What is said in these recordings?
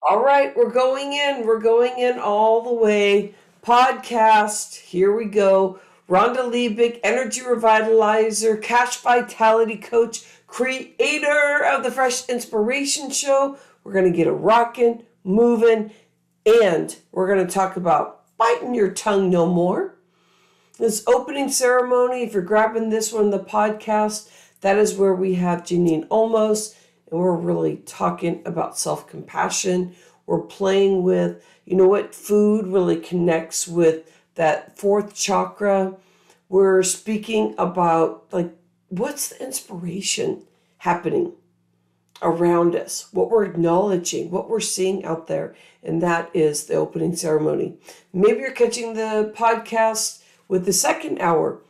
All right, we're going in. We're going in all the way. Podcast. Here we go. Rhonda Liebig, Energy Revitalizer, Cash Vitality Coach, creator of the Fresh Inspiration Show. We're going to get it rocking, moving, and we're going to talk about biting your tongue no more. This opening ceremony, if you're grabbing this one, the podcast, that is where we have Janeen Olmos, and we're really talking about self-compassion. We're playing with, what food really connects with that fourth chakra. We're speaking about, like, what's the inspiration happening around us, what we're acknowledging, what we're seeing out there. And that is the opening ceremony. Maybe you're catching the podcast with the second hour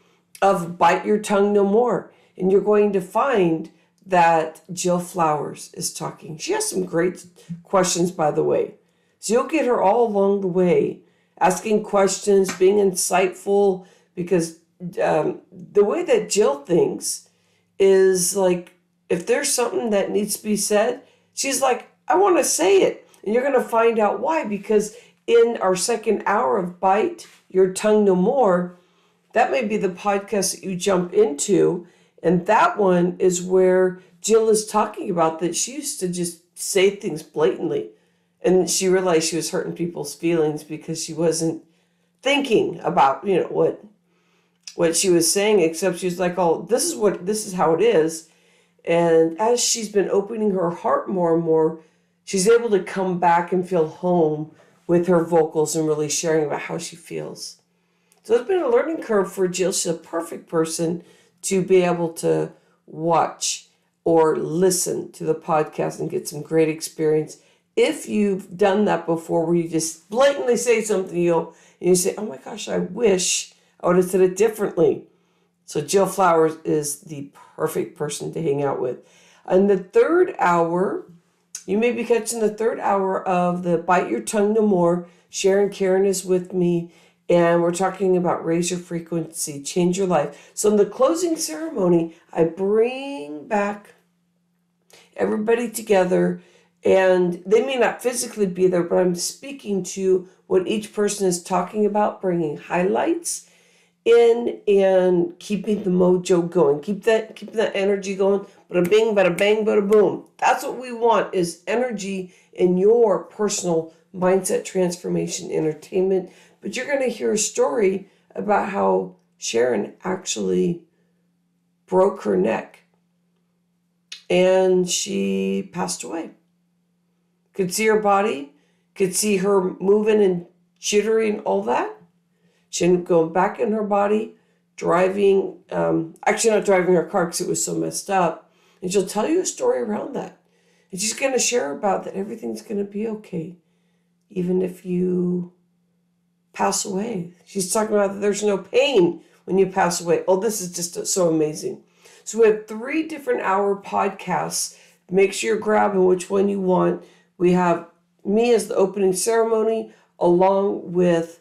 of Bite Your Tongue No More. And you're going to find that Jill Flowers is talking. She has some great questions, by the way. So you'll get her all along the way, asking questions, being insightful, because the way that Jill thinks is like, if there's something that needs to be said, she's like, I want to say it. And you're going to find out why, because in our second hour of Bite Your Tongue No More, that may be the podcast that you jump into. And that one is where Jill is talking about that she used to just say things blatantly. And she realized she was hurting people's feelings because she wasn't thinking about, what she was saying, except she was like, oh, this is how it is. And as she's been opening her heart more and more, she's able to come back and feel home with her vocals and really sharing about how she feels. So it's been a learning curve for Jill. She's a perfect person to be able to watch or listen to the podcast and get some great experience. If you've done that before, where you just blatantly say something, and you say, oh my gosh, I wish I would have said it differently. So Jill Flowers is the perfect person to hang out with. And the third hour, you may be catching the third hour of the Bite Your Tongue No More. Sharon Karen is with me, and we're talking about raise your frequency, change your life. So in the closing ceremony, I bring back everybody together, and they may not physically be there, but I'm speaking to what each person is talking about, bringing highlights in and keeping the mojo going, keep that energy going. Bada bing, bada bang, bada boom. That's what we want, is energy in your personal mindset transformation entertainment. But you're going to hear a story about how Sharon actually broke her neck and she passed away. Could see her body, could see her moving and jittering, all that. She ended up going back in her body, driving, actually not driving her car because it was so messed up. And she'll tell you a story around that. And she's going to share about that everything's going to be okay, even if you pass away. She's talking about that there's no pain when you pass away. Oh, this is just so amazing. So we have 3 different hour podcasts. Make sure you're grabbing which one you want. We have me as the opening ceremony, along with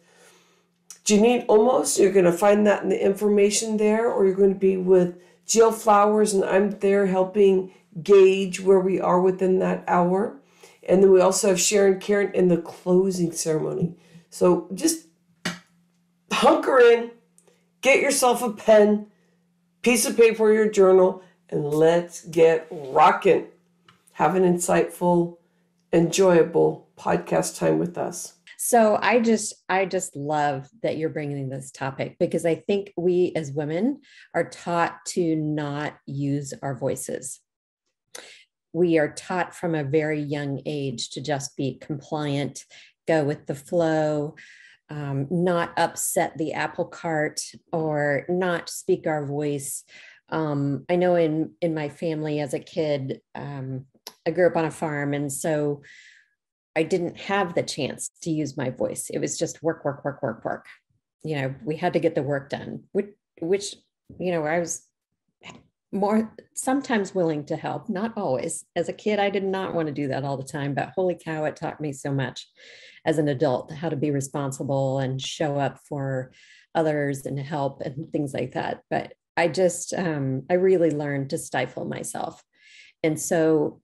Janeen Olmos. You're going to find that in the information there, or you're going to be with Jill Flowers, and I'm there helping gauge where we are within that hour. And then we also have Sharon Karen in the closing ceremony. So just hunker in, get yourself a pen, piece of paper, or your journal, and let's get rocking. Have an insightful, enjoyable podcast time with us. So I just love that you're bringing this topic, because I think we as women are taught to not use our voices. We are taught from a very young age to just be compliant, go with the flow, not upset the apple cart, or not speak our voice. I know in my family as a kid, I grew up on a farm, and so I didn't have the chance to use my voice. It was just work, work, work, work, work. We had to get the work done, which I was more sometimes willing to help, not always. As a kid, I did not want to do that all the time, but holy cow, it taught me so much as an adult, how to be responsible and show up for others and help and things like that. But I really learned to stifle myself. And so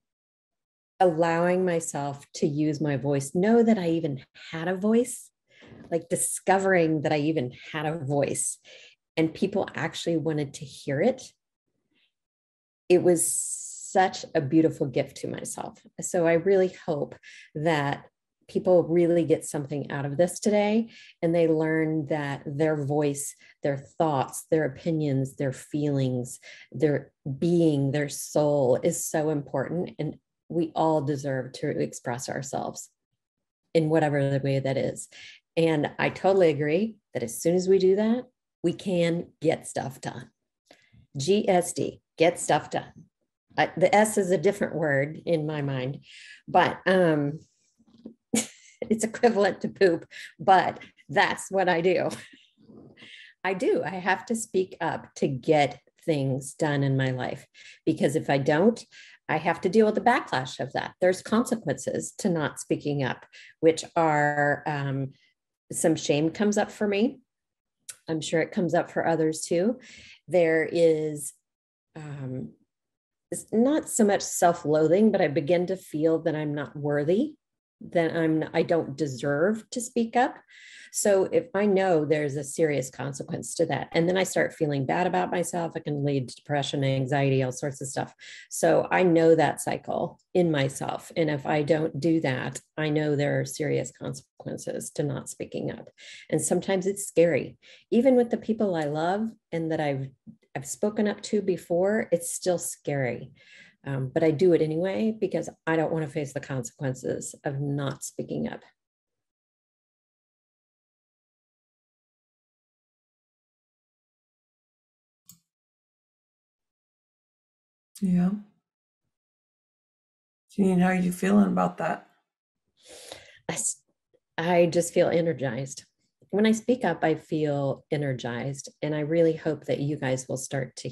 allowing myself to use my voice, know that I even had a voice, like discovering that I even had a voice and people actually wanted to hear it. It was such a beautiful gift to myself. So I really hope that people really get something out of this today and they learn that their voice, their thoughts, their opinions, their feelings, their being, their soul is so important. And we all deserve to express ourselves in whatever the way that is. And I totally agree that as soon as we do that, we can get stuff done. GSD, get stuff done. The S is a different word in my mind, but it's equivalent to poop, but that's what I do. I have to speak up to get things done in my life, because if I don't, I have to deal with the backlash of that. There's consequences to not speaking up, which are some shame comes up for me. I'm sure it comes up for others too. There is it's not so much self-loathing, but I begin to feel that I'm not worthy, that I don't deserve to speak up. So if I know there's a serious consequence to that, and then I start feeling bad about myself, it can lead to depression, anxiety, all sorts of stuff. So I know that cycle in myself. And if I don't do that, I know there are serious consequences to not speaking up. And sometimes it's scary, even with the people I love and that I've spoken up to before, it's still scary. But I do it anyway, because I don't want to face the consequences of not speaking up. Yeah. Janine, how are you feeling about that? I just feel energized. When I speak up, I feel energized. And I really hope that you guys will start to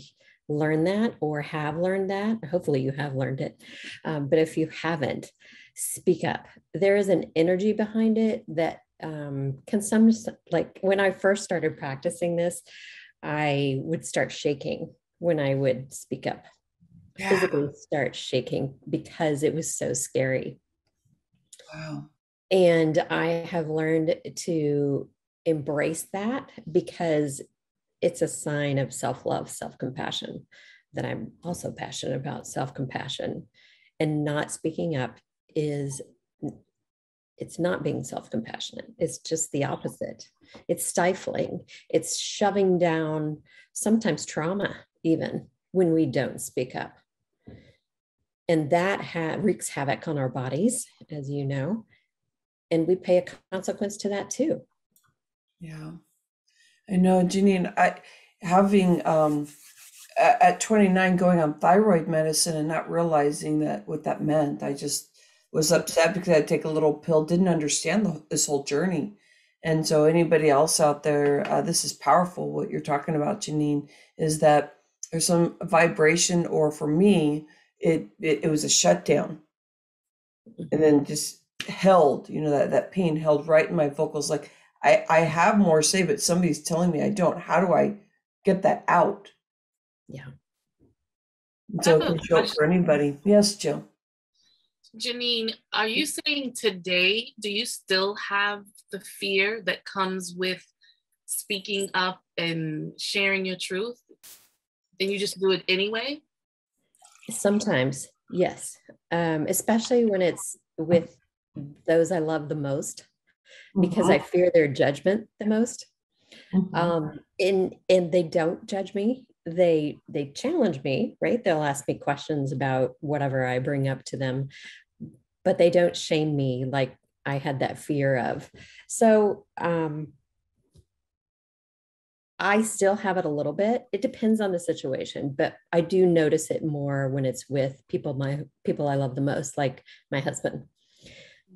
learn that, or have learned that. Hopefully you have learned it. But if you haven't, speak up. There is an energy behind it that can like when I first started practicing this, I would start shaking when I would speak up. Yeah. Physically start shaking because it was so scary. Wow. And I have learned to embrace that, because it's a sign of self-love, self-compassion, that I'm also passionate about self-compassion. And not speaking up it's not being self-compassionate. It's just the opposite. It's stifling. It's shoving down sometimes trauma, even when we don't speak up. And that wreaks havoc on our bodies, as you know, and we pay a consequence to that too. Yeah, I know, Janine. Having at 29 going on thyroid medicine and not realizing that what that meant, I just was upset because I'd take a little pill, didn't understand this whole journey. And so anybody else out there, this is powerful. What you're talking about, Janine, is that there's some vibration, or for me, it was a shutdown, and then just held, that pain held right in my vocals. Like I have more to say, but somebody's telling me I don't. How do I get that out? Yeah. So it can show up for anybody. Yes, Jill. Janine, are you saying today, do you still have the fear that comes with speaking up and sharing your truth? And you just do it anyway? Sometimes, yes. Especially when it's with those I love the most, because I fear their judgment the most. And they don't judge me. They challenge me, right? They'll ask me questions about whatever I bring up to them, but they don't shame me like I had that fear of. So I still have it a little bit. It depends on the situation, but I do notice it more when it's with people I love the most, like my husband.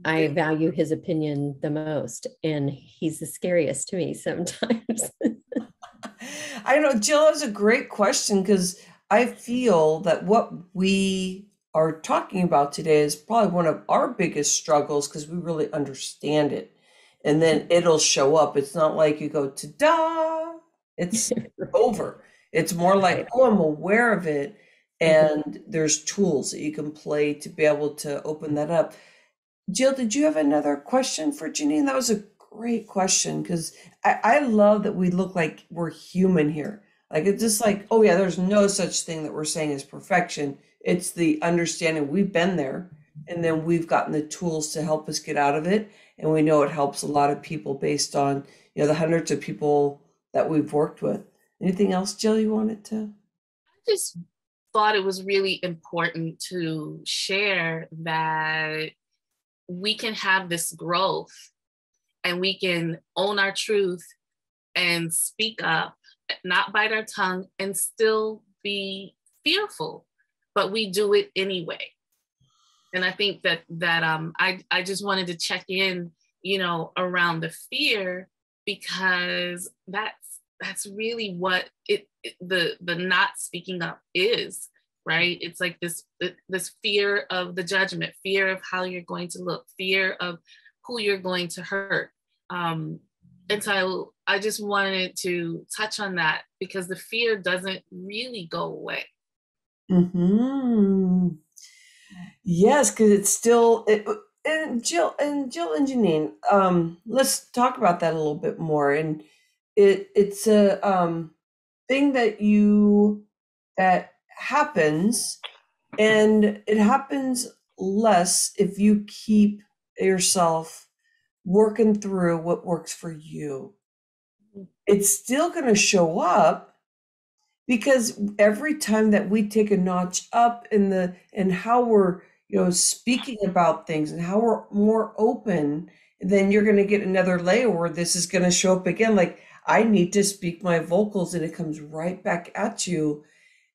I value his opinion the most, and he's the scariest to me sometimes. I know, Jill, that's a great question, because I feel that what we are talking about today is probably one of our biggest struggles, because we really understand it. And then it'll show up. It's not like you go, ta-da, it's over. It's more like, oh, I'm aware of it. and there's tools that you can play to be able to open that up. Jill, did you have another question for Janine? That was a great question, because I love that we look like we're human here. Like, it's just like, oh yeah, there's no such thing that we're saying is perfection. It's the understanding we've been there, and then we've gotten the tools to help us get out of it. And we know it helps a lot of people based on, the hundreds of people that we've worked with. Anything else, Jill, you wanted to? I just thought it was really important to share that we can have this growth and we can own our truth and speak up, not bite our tongue, and still be fearful, but we do it anyway. And I think that I just wanted to check in, around the fear, because that's really what the not speaking up is, right? It's like this fear of the judgment, fear of how you're going to look, fear of who you're going to hurt. And so I just wanted to touch on that, because the fear doesn't really go away. Mm-hmm. Yes, because it's still and Jill and Janine, let's talk about that a little bit more. And it's a thing that happens, and it happens less if you keep yourself working through what works for you. It's still going to show up, because every time that we take a notch up in how we're speaking about things and how we're more open, then you're going to get another layer where this is going to show up again. Like, I need to speak my vocals, and it comes right back at you.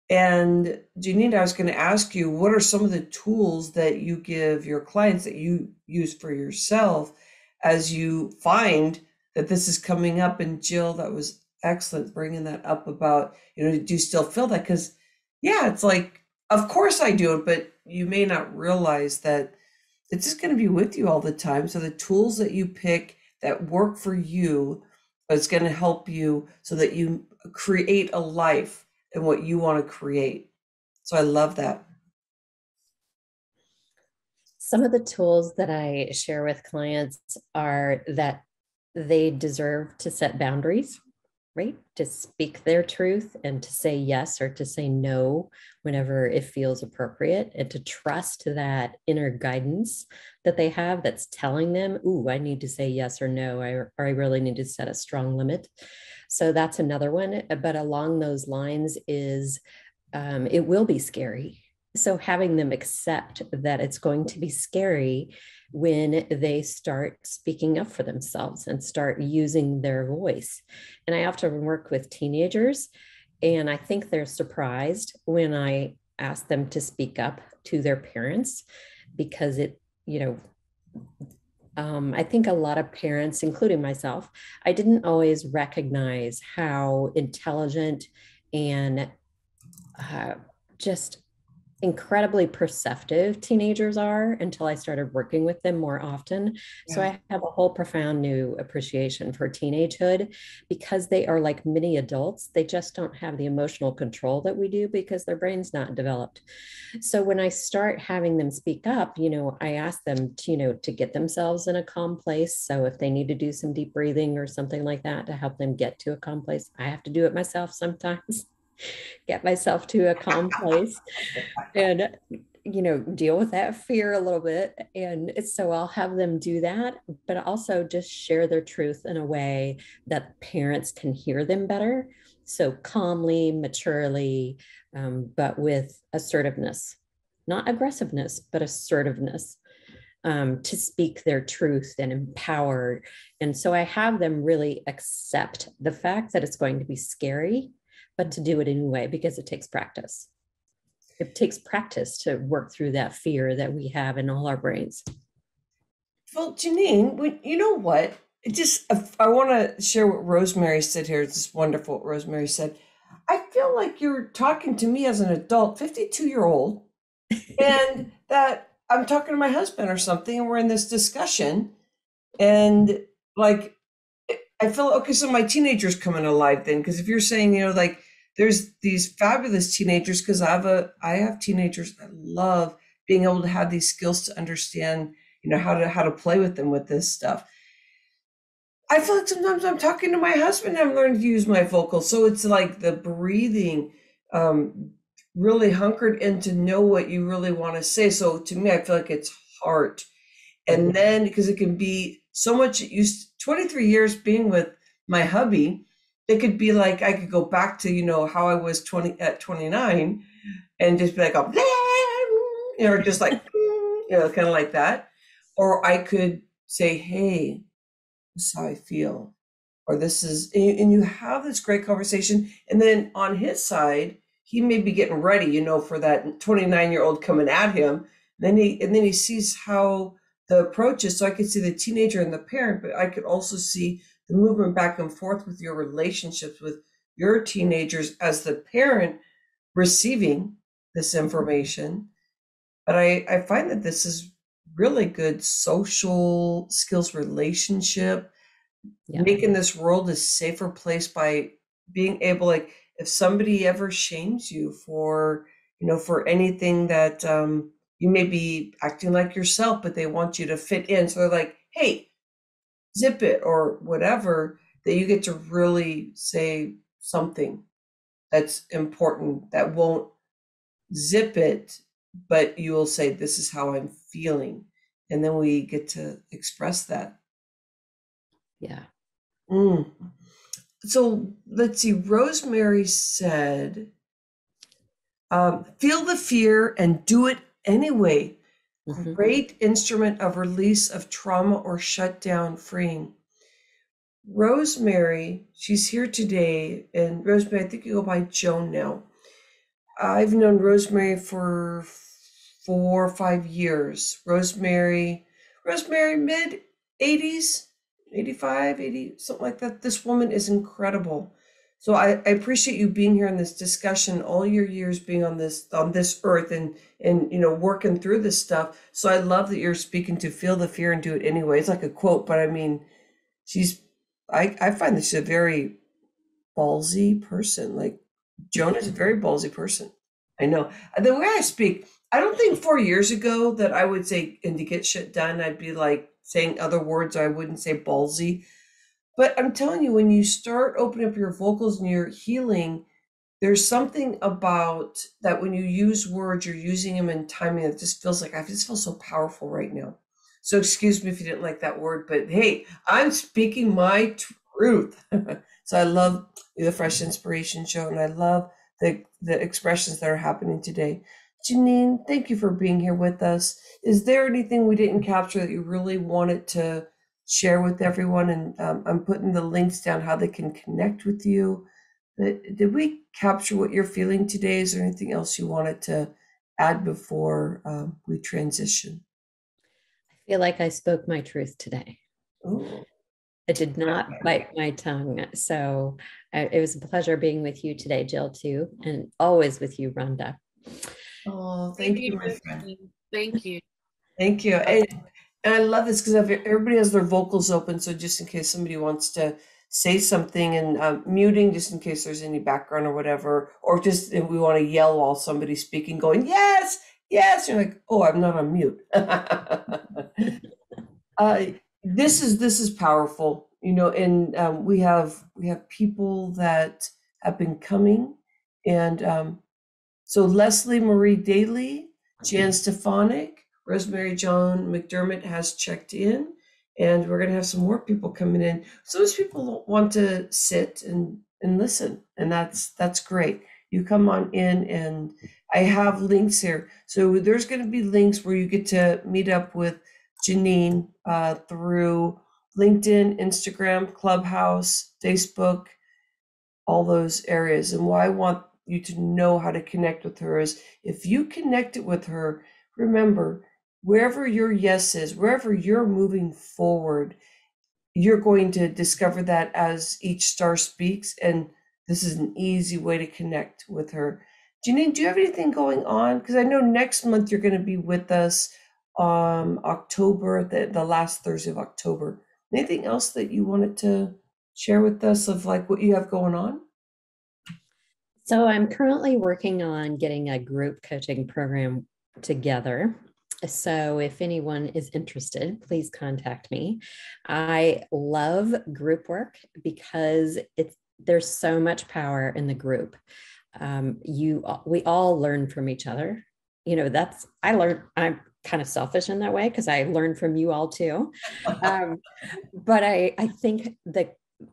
And Janine, I was going to ask you, what are some of the tools that you give your clients that you use for yourself as you find that this is coming up? And Jill, that was excellent bringing that up about, do you still feel that? Because yeah, it's like, of course I do it, but you may not realize that it's just going to be with you all the time. So the tools that you pick that work for you, it's going to help you so that you create a life and what you want to create. So I love that. Some of the tools that I share with clients are that they deserve to set boundaries, right? To speak their truth and to say yes or to say no whenever it feels appropriate, and to trust that inner guidance that they have that's telling them, ooh, I need to say yes or no, or I really need to set a strong limit. So that's another one. But along those lines is it will be scary. So having them accept that it's going to be scary when they start speaking up for themselves and start using their voice. And I often work with teenagers, and I think they're surprised when I ask them to speak up to their parents, because I think a lot of parents, including myself, I didn't always recognize how intelligent and just incredibly perceptive teenagers are until I started working with them more often. Yeah. So I have a whole profound new appreciation for teenagehood, because they are like mini adults. They just don't have the emotional control that we do because their brain's not developed. So when I start having them speak up, I ask them to get themselves in a calm place. So if they need to do some deep breathing or something like that to help them get to a calm place, I have to do it myself sometimes. Get myself to a calm place and deal with that fear a little bit. And so I'll have them do that, but also just share their truth in a way that parents can hear them better. So calmly, maturely, but with assertiveness, not aggressiveness, but assertiveness, to speak their truth and empowered. And so I have them really accept the fact that it's going to be scary, but to do it anyway, because it takes practice. It takes practice to work through that fear that we have in all our brains. Well, Janine, you know what? I want to share what Rosemary said here. It's just wonderful what Rosemary said. I feel like you're talking to me as an adult, 52-year-old, and that I'm talking to my husband or something, and we're in this discussion, and like, I feel, okay, so my teenager's coming alive then, because if you're saying, like, there's these fabulous teenagers, because I have teenagers. I love being able to have these skills to understand, how to play with them with this stuff. I feel like sometimes I'm talking to my husband and I'm learning to use my vocals. So it's like the breathing, really hunkered in to know what you really want to say. So to me, I feel like it's heart. And then, because it can be so much, 23 years being with my hubby, it could be like, I could go back to, how I was 29 and just be like, just like, kind of like that. Or I could say, hey, this is how I feel, or this is, and you have this great conversation. And then on his side, he may be getting ready, for that 29-year-old coming at him. And then he sees how the approach is. So I could see the teenager and the parent, but I could also see the movement back and forth with your relationships with your teenagers as the parent receiving this information. But I find that this is really good social skills, relationship, making this world a safer place by being able, like, if somebody ever shames you for, for anything that you may be acting like yourself, but they want you to fit in. So they're like, hey, zip it or whatever, that you get to really say something that's important that won't zip it, but you will say, this is how I'm feeling. And then we get to express that. Yeah. So let's see. Rosemary said, feel the fear and do it anyway. Great instrument of release of trauma or shutdown freeing. Rosemary, she's here today. And Rosemary, I think you go by Joan now. I've known Rosemary for 4 or 5 years. Rosemary, mid 80s, 85, 80, something like that. This woman is incredible. So I appreciate you being here in this discussion, all your years being on this earth and working through this stuff. So I love that you're speaking to feel the fear and do it anyway. It's like a quote, but I mean, I find that she's a very ballsy person. Like, Joan is a very ballsy person. I know. The way I speak, I don't think 4 years ago that I would say, and to get shit done, I'd be like saying other words. I wouldn't say ballsy. But I'm telling you, when you start opening up your vocals and you're healing, there's something about that when you use words, you're using them in timing that just feels like, I just feel so powerful right now. So excuse me if you didn't like that word, but hey, I'm speaking my truth. So I love the Fresh Inspiration Show, and I love the expressions that are happening today. Janeen, thank you for being here with us. Is there anything we didn't capture that you really wanted to share with everyone? And I'm putting the links down how they can connect with you. But did we capture what you're feeling today? Is there anything else you wanted to add before we transition? I feel like I spoke my truth today. Ooh. I did not bite my tongue. So it was a pleasure being with you today, Jill, too, and always with you, Rhonda. Oh, thank you, my friend. Thank you. Thank you. And I love this because everybody has their vocals open. So just in case somebody wants to say something, and muting just in case there's any background or whatever, or just if we want to yell while somebody's speaking, going, yes, yes. You're like, oh, I'm not on mute. This is powerful, and we have people that have been coming, and so Leslie Marie Daly, Jan Stefanik, Rosemary Joan McDermott has checked in, and we're going to have some more people coming in. Some people want to sit and listen, and that's great. You come on in, and I have links here. So there's going to be links where you get to meet up with Janeen through LinkedIn, Instagram, Clubhouse, Facebook, all those areas. And why I want you to know how to connect with her is, if you connected with her, remember, wherever your yes is, wherever you're moving forward, you're going to discover that as each star speaks. And this is an easy way to connect with her. Janeen, do you have anything going on? Because I know next month you're going to be with us October, the last Thursday of October. Anything else that you wanted to share with us of like what you have going on? So I'm currently working on getting a group coaching program together. So if anyone is interested, please contact me. I love group work because there's so much power in the group. We all learn from each other. I'm kind of selfish in that way because I learn from you all too. But I think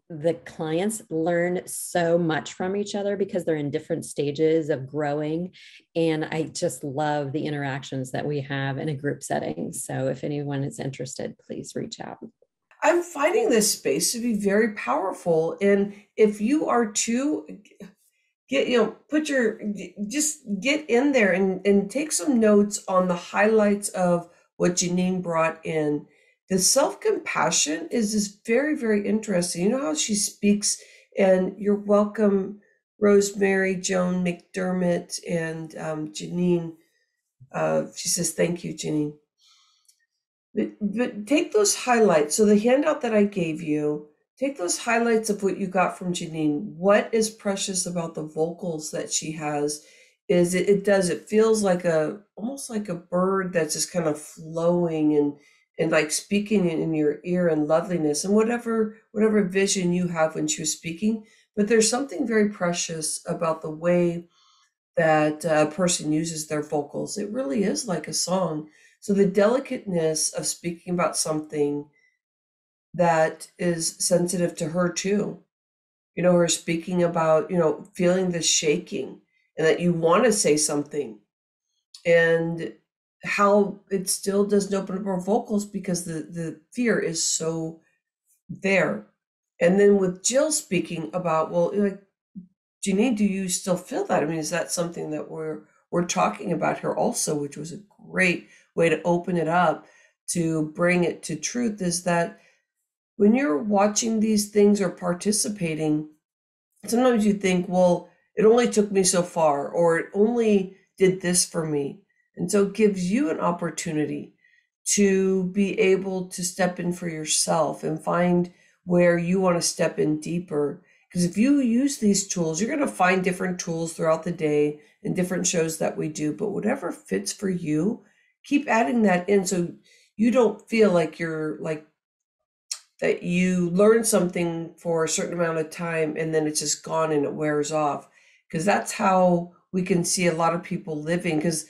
the clients learn so much from each other because they're in different stages of growing. And I just love the interactions that we have in a group setting. So if anyone is interested, please reach out. I'm finding this space to be very powerful. And if you are too, just get in there and take some notes on the highlights of what Janeen brought in. The self-compassion is very, very interesting. You know how she speaks, and you're welcome, Rosemary Joan McDermott, and Janeen. She says, thank you, Janeen. But take those highlights. So the handout that I gave you, take those highlights of what you got from Janeen. What is precious about the vocals that she has is it feels like almost like a bird that's just kind of flowing and like speaking in your ear and loveliness and whatever vision you have when she was speaking. But there's something very precious about the way that a person uses their vocals. It really is like a song. So the delicateness of speaking about something that is sensitive to her too. Her speaking about, feeling the shaking and that you want to say something, and how it still doesn't open up her vocals because the fear is so there. And then with Jill speaking about, well, like, Janine, do you still feel that? I mean, is that something that we're talking about here also, which was a great way to open it up, to bring it to truth, is that when you're watching these things or participating, sometimes you think, well, it only took me so far, or it only did this for me. And so it gives you an opportunity to be able to step in for yourself and find where you want to step in deeper. Because if you use these tools, you're going to find different tools throughout the day and different shows that we do, but whatever fits for you, keep adding that in so you don't feel like you're like that you learn something for a certain amount of time and then it's just gone and it wears off. Because that's how we can see a lot of people living, because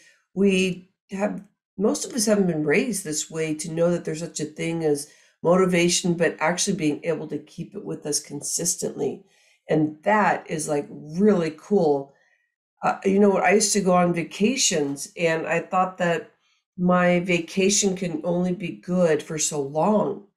most of us haven't been raised this way to know that there's such a thing as motivation, but actually being able to keep it with us consistently. And that is like really cool. I used to go on vacations and I thought that my vacation can only be good for so long.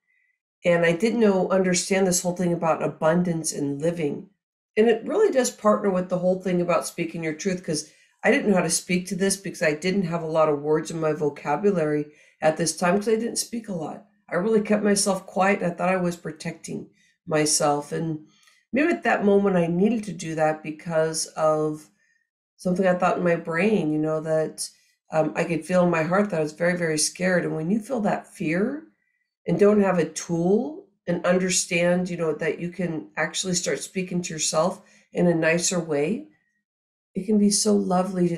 And I didn't understand this whole thing about abundance and living. And it really does partner with the whole thing about speaking your truth, because I didn't know how to speak to this because I didn't have a lot of words in my vocabulary at this time because I didn't speak a lot. I really kept myself quiet. I thought I was protecting myself. And maybe at that moment I needed to do that because of something I thought in my brain, that I could feel in my heart that I was very, very scared. And when you feel that fear and don't have a tool and understand, that you can actually start speaking to yourself in a nicer way, it can be so lovely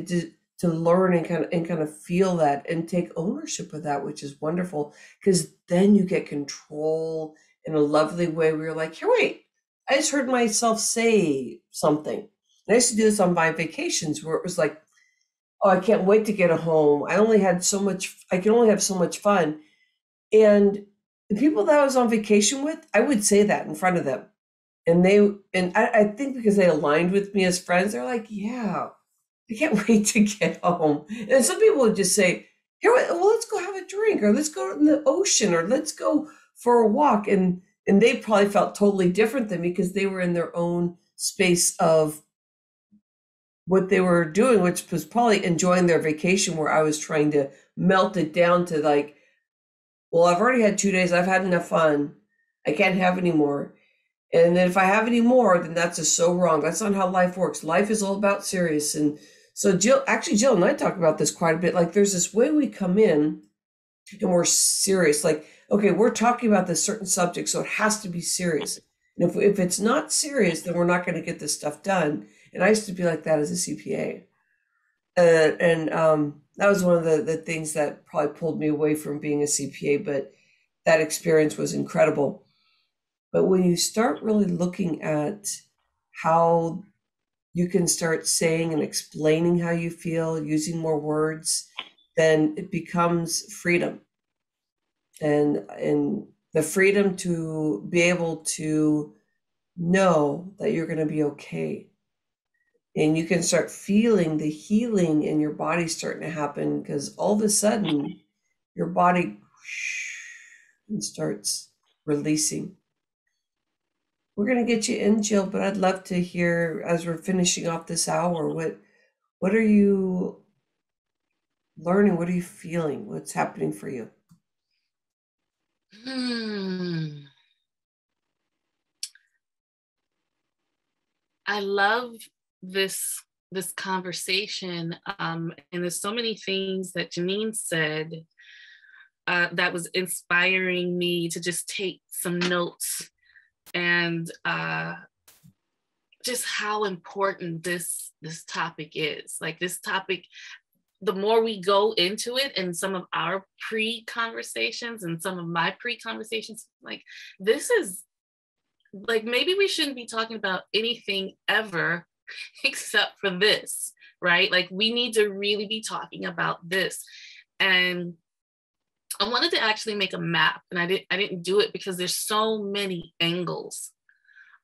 to learn and kind of feel that and take ownership of that, which is wonderful, because then you get control in a lovely way where you're like, here, wait, I just heard myself say something. And I used to do this on my vacations where it was like, oh, I can't wait to get home. I can only have so much fun. And the people that I was on vacation with, I would say that in front of them. And I think because they aligned with me as friends, they're like, yeah, I can't wait to get home. And some people would just say, here, well, let's go have a drink, or let's go in the ocean, or let's go for a walk. And they probably felt totally different than me because they were in their own space of what they were doing, which was probably enjoying their vacation, where I was trying to melt it down to like, well, I've already had 2 days. I've had enough fun. I can't have any more. And then if I have any more, then that's just so wrong. That's not how life works. Life is all about serious. And so Jill and I talk about this quite a bit. Like, there's this way we come in and we're serious. Like, okay, we're talking about this certain subject, so it has to be serious. And if it's not serious, then we're not going to get this stuff done. And I used to be like that as a CPA. And that was one of the things that probably pulled me away from being a CPA, but that experience was incredible. But when you start really looking at how you can start saying and explaining how you feel, using more words, then it becomes freedom. And the freedom to be able to know that you're going to be okay. And you can start feeling the healing in your body starting to happen, because all of a sudden your body and starts releasing. We're going to get you in, Jill, but I'd love to hear, as we're finishing off this hour, what are you learning? What are you feeling? What's happening for you? I love this conversation, and there's so many things that Janeen said that was inspiring me to just take some notes, and just how important this topic is. Like, this topic, the more we go into it, and some of our pre-conversations and some of my pre-conversations, like, this is like, maybe we shouldn't be talking about anything ever except for this, right? Like, we need to really be talking about this. And I wanted to actually make a map, and I didn't do it because there's so many angles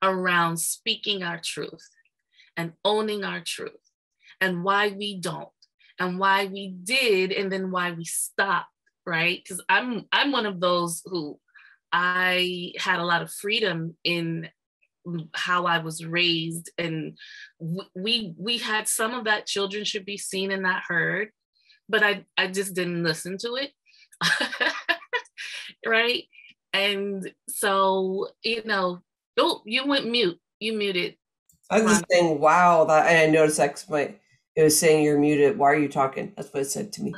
around speaking our truth and owning our truth, and why we don't, and why we did, and then why we stopped, right? Because I'm one of those who, I had a lot of freedom in how I was raised, and we had some of that children should be seen and not heard, but I just didn't listen to it. Right? And so, oh, you went mute. You muted. I was just saying, wow, that, and I noticed that it was saying you're muted. Why are you talking? That's what it said to me.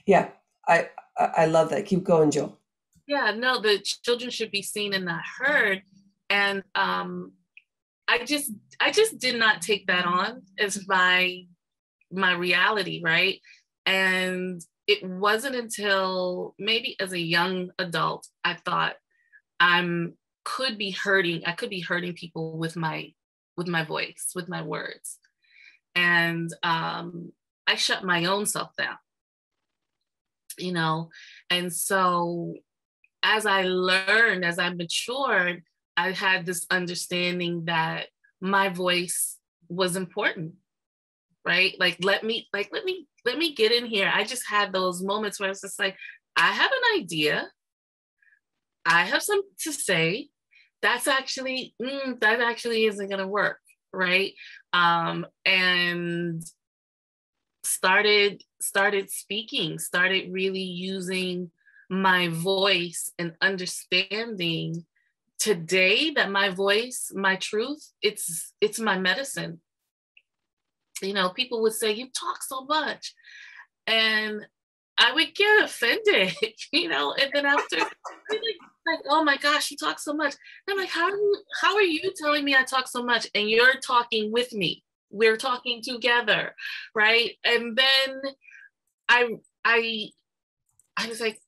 Yeah, I love that. Keep going, Jill. Yeah, no, the children should be seen and not heard. And I just did not take that on as my reality, right? And it wasn't until maybe as a young adult I thought I could be hurting people with my voice, with my words. And I shut my own self down, and so as I learned, as I matured, I had this understanding that my voice was important, right? Like, let me get in here. I just had those moments where it's just like, I have an idea. I have something to say. That actually isn't going to work, right? And started speaking, started really using my voice, and understanding today that my voice, my truth, it's my medicine. People would say, you talk so much, and I would get offended, and then after, like, oh my gosh, you talk so much. And I'm like, how are you telling me I talk so much, and you're talking with me? We're talking together, right? And then I was like,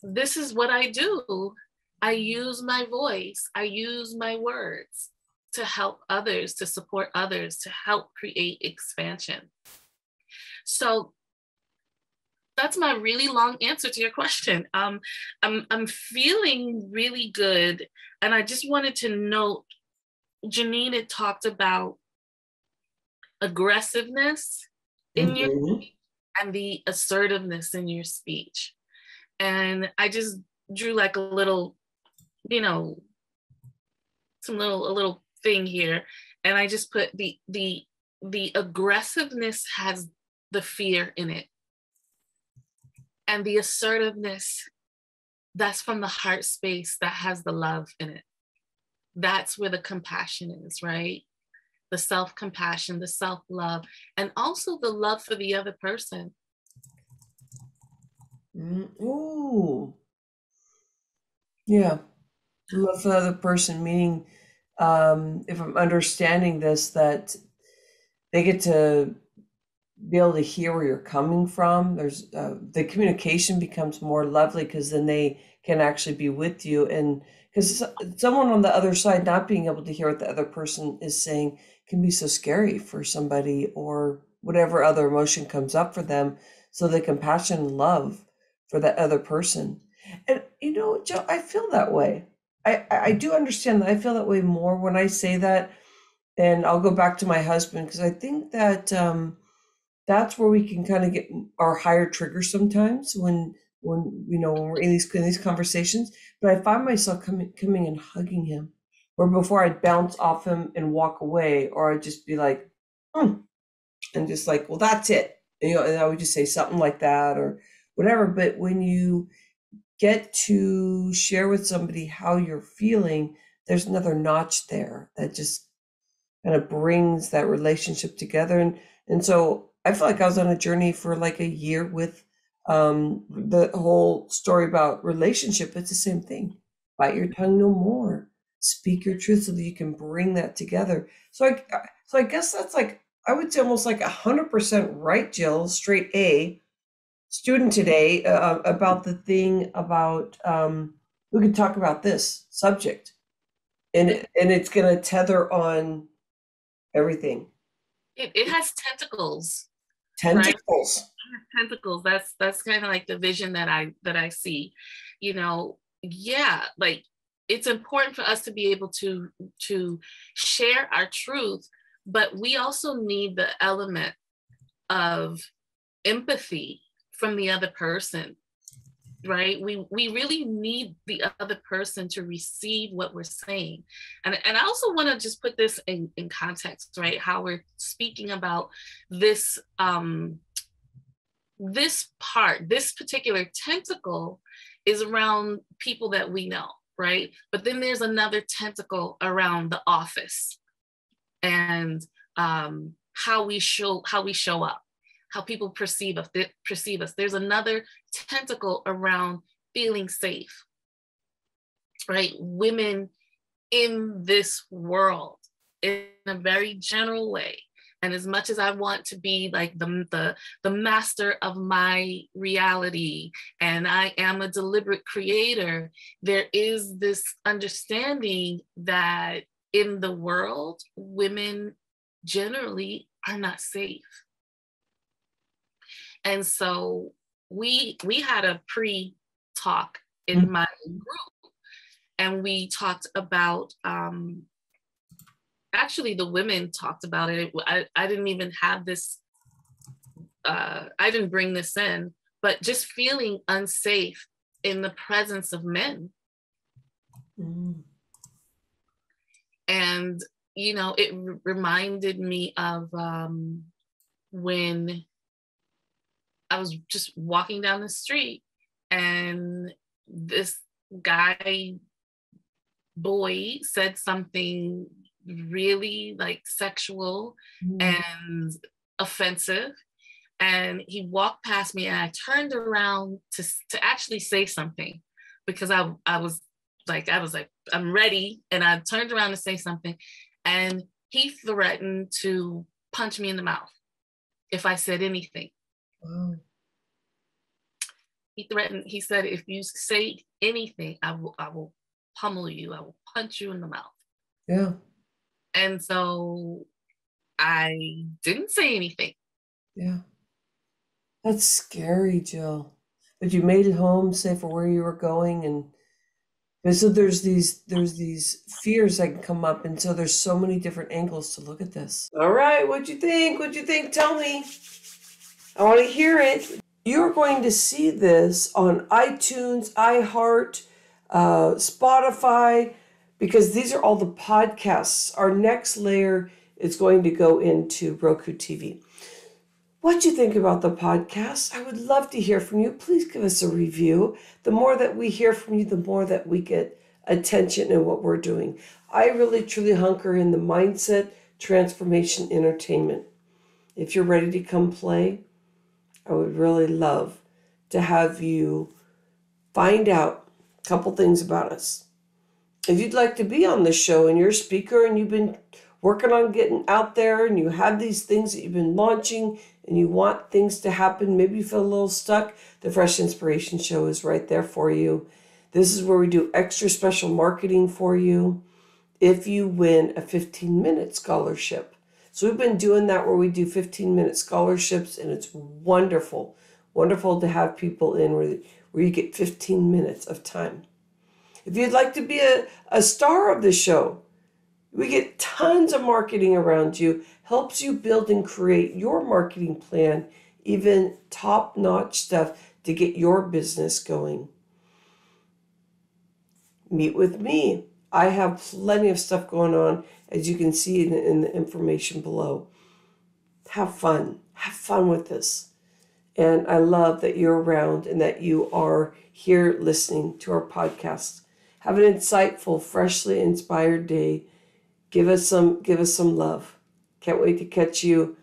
this is what I do. I use my voice. I use my words to help others, to support others, to help create expansion. So that's my really long answer to your question. I'm feeling really good. And I just wanted to note, Janeen had talked about aggressiveness in your speech and the assertiveness in your speech. And I just drew like a little, a little thing here. And I just put the aggressiveness has the fear in it. And the assertiveness, that's from the heart space that has the love in it. That's where the compassion is, right? The self-compassion, the self-love, and also the love for the other person. Ooh. Yeah. Love for the other person, meaning if I'm understanding this, that they get to be able to hear where you're coming from. There's the communication becomes more lovely because then they can actually be with you. And because someone on the other side not being able to hear what the other person is saying can be so scary for somebody, or whatever other emotion comes up for them. So the compassion and love for that other person. And Joe, I feel that way. I do understand that. I feel that way more when I say that. And I'll go back to my husband, because I think that that's where we can kind of get our higher triggers sometimes when we're in these conversations. But I find myself coming and hugging him, or before I'd bounce off him and walk away, or I'd just be like, and just like, well, that's it. And I would just say something like that or whatever. But when you get to share with somebody how you're feeling, there's another notch there that just kind of brings that relationship together. And so I feel like I was on a journey for like a year with the whole story about relationship. It's the same thing. Bite your tongue no more. Speak your truth so that you can bring that together. So I guess that's like, I would say almost like 100% right, Jill, straight A student today, about the thing about we could talk about this subject, and it's going to tether on everything. It has tentacles. Tentacles. Right? Tentacles. That's kind of like the vision that I see. Yeah, like it's important for us to be able to share our truth, but we also need the element of empathy from the other person, right? We really need the other person to receive what we're saying. And I also want to just put this in context, right? How we're speaking about this this particular tentacle is around people that we know, right? But then there's another tentacle around the office and how we show up, how people perceive us. There's another tentacle around feeling safe, right? Women in this world, in a very general way. And as much as I want to be like the master of my reality, and I am a deliberate creator, there is this understanding that in the world, women generally are not safe. And so we had a pre-talk in my group, and we talked about, actually the women talked about it. I didn't even have this, I didn't bring this in, but just feeling unsafe in the presence of men. And, it reminded me of when I was just walking down the street and this boy said something really like sexual and offensive. And he walked past me, and I turned around to actually say something, because I was like, I'm ready. And I turned around to say something, and he threatened to punch me in the mouth if I said anything. He said, if you say anything, I will pummel you. I will punch you in the mouth. Yeah. And so I didn't say anything. Yeah. That's scary, Jill. But you made it home safe for where you were going, and so there's these fears that can come up, and so there's so many different angles to look at this. All right, what'd you think? Tell me. I want to hear it. You're going to see this on iTunes, iHeart, Spotify, because these are all the podcasts. Our next layer is going to go into Roku TV. What do you think about the podcast? I would love to hear from you. Please give us a review. The more that we hear from you, the more that we get attention in what we're doing. I really, truly hunker in the mindset transformation entertainment. If you're ready to come play, I would really love to have you find out a couple things about us. If you'd like to be on the show and you're a speaker and you've been working on getting out there and you have these things that you've been launching and you want things to happen, maybe you feel a little stuck, the Fresh Inspiration Show is right there for you. This is where we do extra special marketing for you if you win a 15-minute scholarship. So we've been doing that where we do 15-minute scholarships, and it's wonderful. Wonderful to have people in where you get 15 minutes of time. If you'd like to be a star of the show, we get tons of marketing around you, helps you build and create your marketing plan, even top-notch stuff to get your business going. Meet with me. I have plenty of stuff going on, as you can see in the information below. Have fun. Have fun with this. And I love that you're around and that you are here listening to our podcast. Have an insightful, freshly inspired day. Give us some love. Can't wait to catch you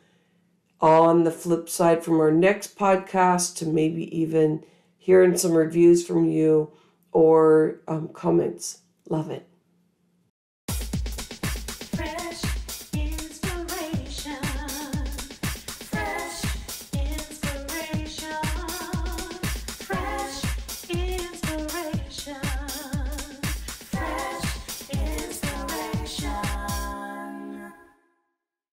on the flip side from our next podcast, to maybe even hearing some reviews from you or comments. Love it.